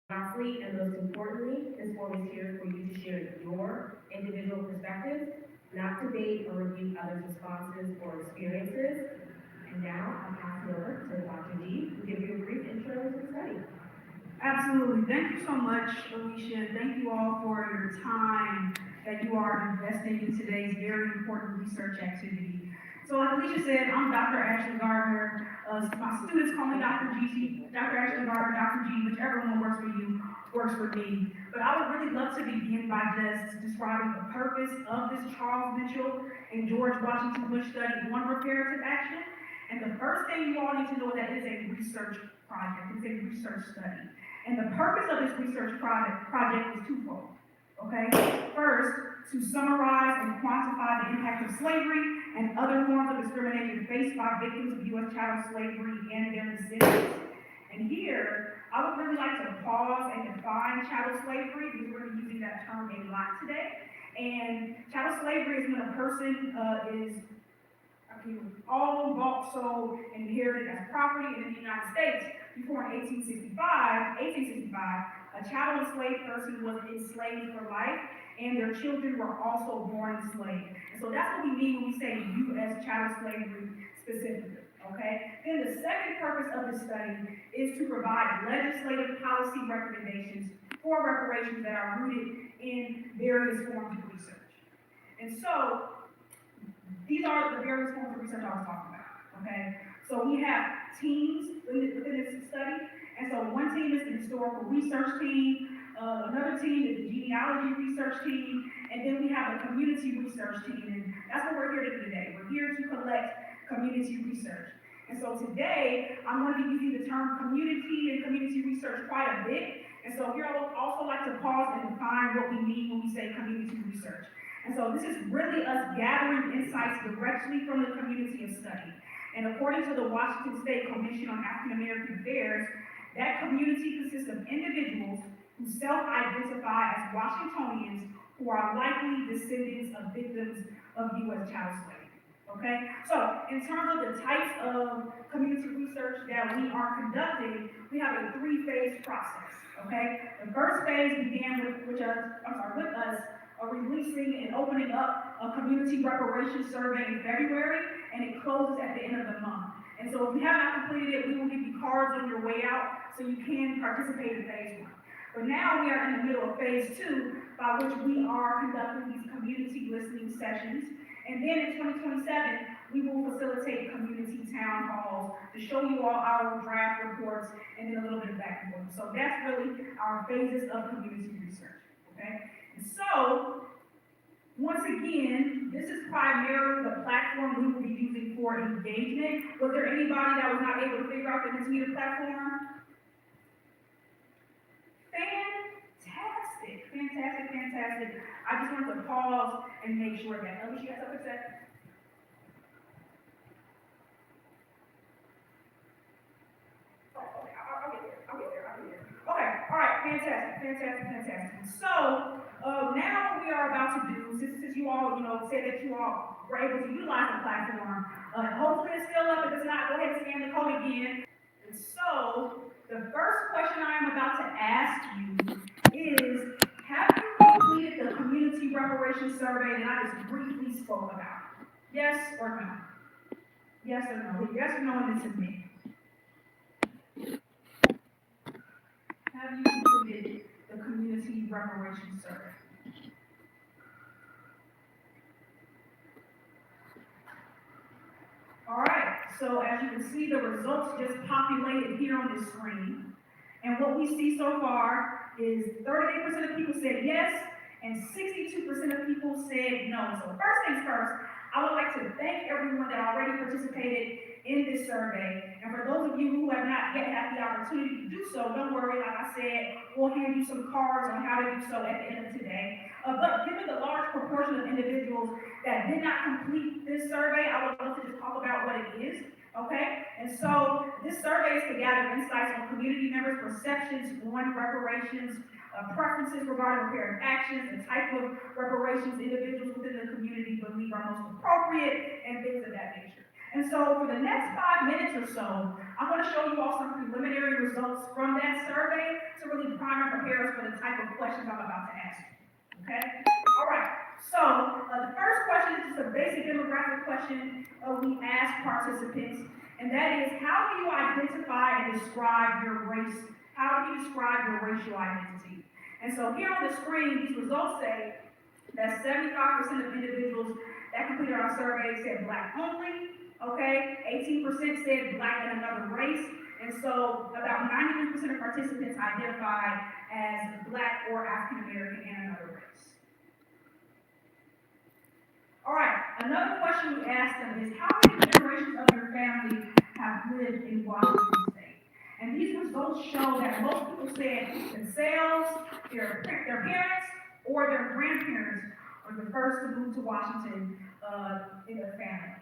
Lastly, and most importantly, this forum is here for you to share your individual perspectives, not debate or review others' responses or experiences. And now I'll pass it over to Dr. G to give you a brief intro to the study. Absolutely. Thank you so much, Alicia. Thank you all for your time that you are investing in today's very important research activity. So like Alicia said, I'm Dr. Ashley Gardner. My students call me Dr. G, Dr. Ashley Gardner, Dr. G, whichever one works for you, works for me. But I would really love to begin by just describing the purpose of this Charles Mitchell and George Washington Bush study on reparative action. And the first thing you all need to know is that it is a research project. It's a research study. And the purpose of this research project is twofold, okay? First, to summarize and quantify the impact of slavery and other forms of discrimination faced by victims of U.S. chattel slavery and their descendants. And here, I would really like to pause and define chattel slavery, because we're going to be using that term a lot today. And chattel slavery is when a person is all bought, sold, and inherited as property in the United States. Before in 1865, a chattel enslaved person was enslaved for life, and their children were also born enslaved. And so that's what we mean when we say U.S. chattel slavery specifically, okay? Then the second purpose of this study is to provide legislative policy recommendations for reparations that are rooted in various forms of research. And so, these are the various forms of research I was talking about, okay? So we have teams within this study, and so one team is the historical research team, another team is the genealogy research team, and then we have a community research team, and that's what we're here to do today. We're here to collect community research. And so today, I'm going to be using the term community and community research quite a bit, and so here I would also like to pause and define what we mean when we say community research. And so this is really us gathering insights directly from the community of study. And according to the Washington State Commission on African American Affairs, that community consists of individuals who self-identify as Washingtonians who are likely descendants of victims of U.S. chattel slavery. Okay? So, in terms of the types of community research that we are conducting, we have a three-phase process. Okay? The first phase began with us releasing and opening up a community reparations survey in February, and it closes at the end of the month. And so if you have not completed it, we will give you cards on your way out so you can participate in phase one. But now we are in the middle of phase two, by which we are conducting these community listening sessions. And then in 2027, we will facilitate community town halls to show you all our draft reports and then a little bit of back and forth. So that's really our phases of community research, okay? So, once again, this is primarily the platform we will be using for engagement. Was there anybody that was not able to figure out the Continue platform? Fantastic. I just wanted to pause and make sure that Alicia has something to say. I'll get there. Okay, all right, fantastic. So, now what we are about to do, since you all, said that you all were able to utilize the platform, hopefully it's still up. If it's not, go ahead and scan the code again. And so, the first question I am about to ask you is, have you completed the community reparations survey that I just briefly spoke about? Yes or no? Yes or no? Yes or no, and then submit. Have you completed the community reparations survey? All right, so as you can see, the results just populated here on the screen. And what we see so far is 38% of people said yes, and 62% of people said no. So first things first, I would like to thank everyone that already participated in this survey. And for those of you who have not yet had the opportunity to do so, don't worry, like I said, we'll hand you some cards on how to do so at the end of today. But given the large proportion of individuals that did not complete this survey, I would love to just talk about what it is, okay? And so this survey is to gather insights on community members' perceptions on reparations, preferences regarding reparative actions, the type of reparations individuals within the community believe are most appropriate, and things of that nature. And so for the next 5 minutes or so, I'm going to show you all some preliminary results from that survey to really prime and prepare us for the type of questions I'm about to ask you. Okay? All right. So the first question is just a basic demographic question we ask participants, and that is, how do you identify and describe your race? How do you describe your racial identity? And so here on the screen, these results say that 75% of individuals that completed our survey said Black only. Okay, 18% said Black and another race, and so about 93% of participants identified as Black or African American and another race. All right, another question we asked them is, how many generations of your family have lived in Washington State? And these results show that most people said themselves, their parents, or their grandparents were the first to move to Washington in their family.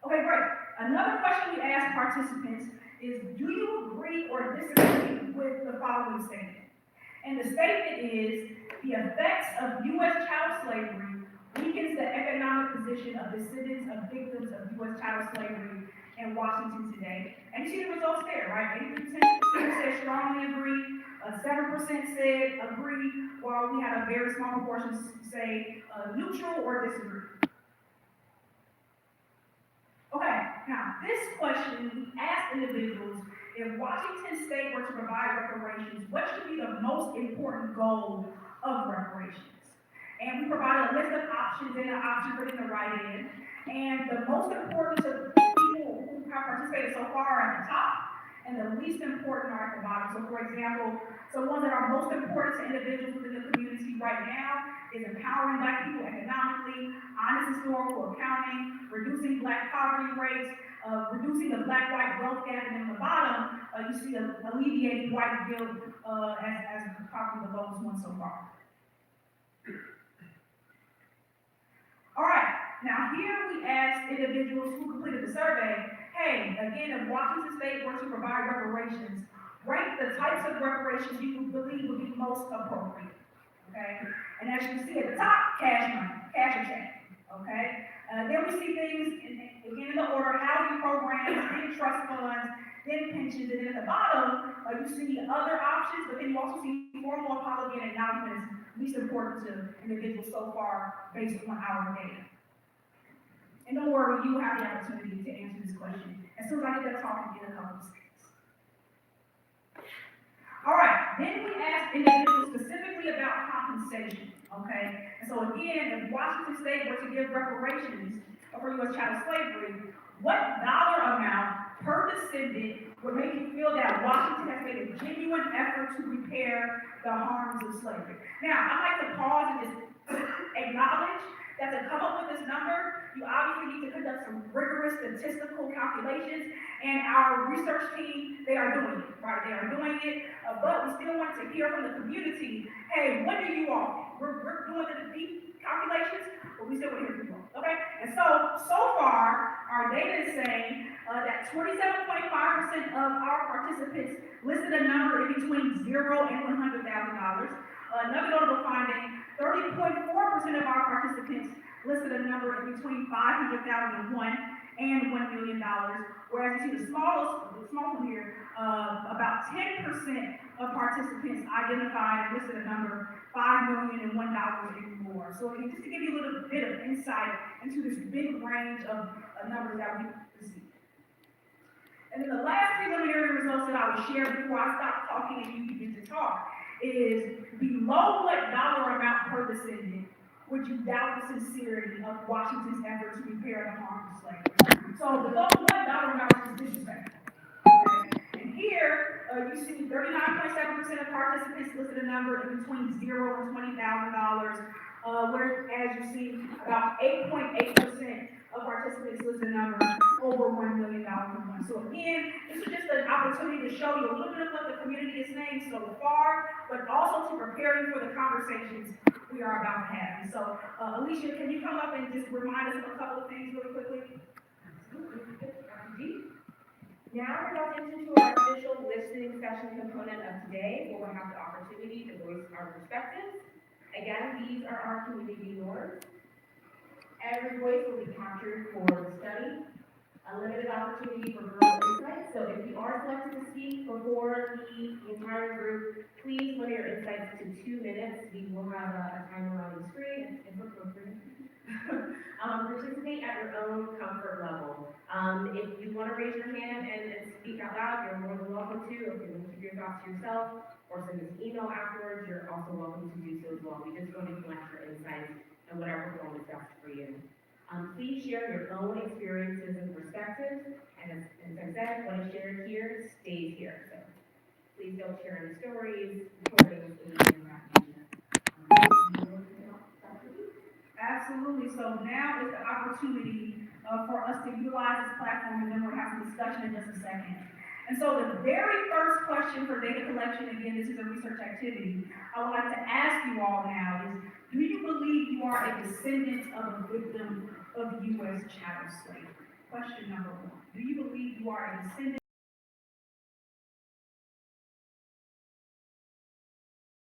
Okay, great. Another question we ask participants is, do you agree or disagree with the following statement? And the statement is, the effects of U.S. chattel slavery weakens the economic position of descendants of victims of U.S. chattel slavery in Washington today. And you see the results there, right? 83% said strongly agree, 7% said agree, while we had a very small proportion say neutral or disagree. Okay, now this question, we asked individuals, if Washington State were to provide reparations, what should be the most important goal of reparations? And we provided a list of options and an option for them to write in. And the most important to people who have participated so far are at the top, and the least important are at the bottom. So for example, ones that are most important to individuals within the community right now is empowering Black people economically, honest historical accounting, reducing Black poverty rates, reducing the Black-white wealth gap, and then on the bottom, you see alleviating white guilt as probably the lowest one so far. All right, now here we asked individuals who completed the survey, hey, again, if Washington State were to provide reparations, rank the types of reparations you believe would be most appropriate, okay? And as you can see at the top, cash money, cash or check, okay? Then we see things, again in the order, housing programs, then trust funds, then pensions, and then at the bottom, you see other options, but then you also see formal apology and acknowledgement is least important to individuals so far based on our data. And don't worry, you will have the opportunity to answer this question as soon as I get done talking in a couple of seconds. All right, then we asked individuals specifically about compensation, okay? And so again, if Washington State were to give reparations for U.S. chattel slavery, what dollar amount per descendant would make you feel that Washington has made a genuine effort to repair the harms of slavery? Now, I'd like to pause and just acknowledge that to come up with this number, you obviously need to conduct some rigorous statistical calculations, and our research team, they are doing it, right? They are doing it, but we still want to hear from the community, hey, what do you all think? We're doing the deep calculations, but we still want to hear from you all, okay? And so far, our data is saying that 27.5% of our participants listed a number in between $0 and $100,000. Another notable finding, 30.4% of our participants listed a number in between $500,001 and $1 million, whereas you see the small one here, about 10% of participants identified and listed a number $5 million and $1 and more. So again, just to give you a little bit of insight into this big range of numbers that we received. And then the last preliminary results that I will share before I stop talking and you begin to talk is below what dollar amount per descendant would you doubt the sincerity of Washington's effort to repair the harms of slavery? So below what dollar amount is disrespectful? Okay? And here you see 39.7% of participants listed a number in between $0 and $20,000, whereas you see about 8.8% of participants listed a number over $1 million in one. So again, this is just an opportunity to show you a little bit of what the community is saying so far, but also to prepare you for the conversations we are about to have. And so, Alicia, can you come up and just remind us of a couple of things really quickly? Now we're about to enter into our official listening session component of today, where we'll have the opportunity to voice our perspectives. Again, these are our community norms. Every voice will be captured for the study. A limited opportunity for further insight, so if you are selected to speak before the entire group, please limit your insights to 2 minutes. We will have a timer on the screen, if appropriate. Participate at your own comfort level. If you want to raise your hand and speak out loud, you're more than welcome to. If you want to keep your thoughts to yourself or send us an email afterwards, you're also welcome to do so as well. We just want to collect your insights and whatever form is best for you. Please share your own experiences and perspectives, and as I said, what is shared here stays here. So please don't share any stories, recordings, anything of that nature. Absolutely. So now is the opportunity for us to utilize this platform, and then we'll have some discussion in just a second. And so the very first question for data collection, again, this is a research activity, I would like to ask you all now is, do you believe you are a descendant of a victim of U.S. chattel slavery? Question number one. Do you believe you are a descendant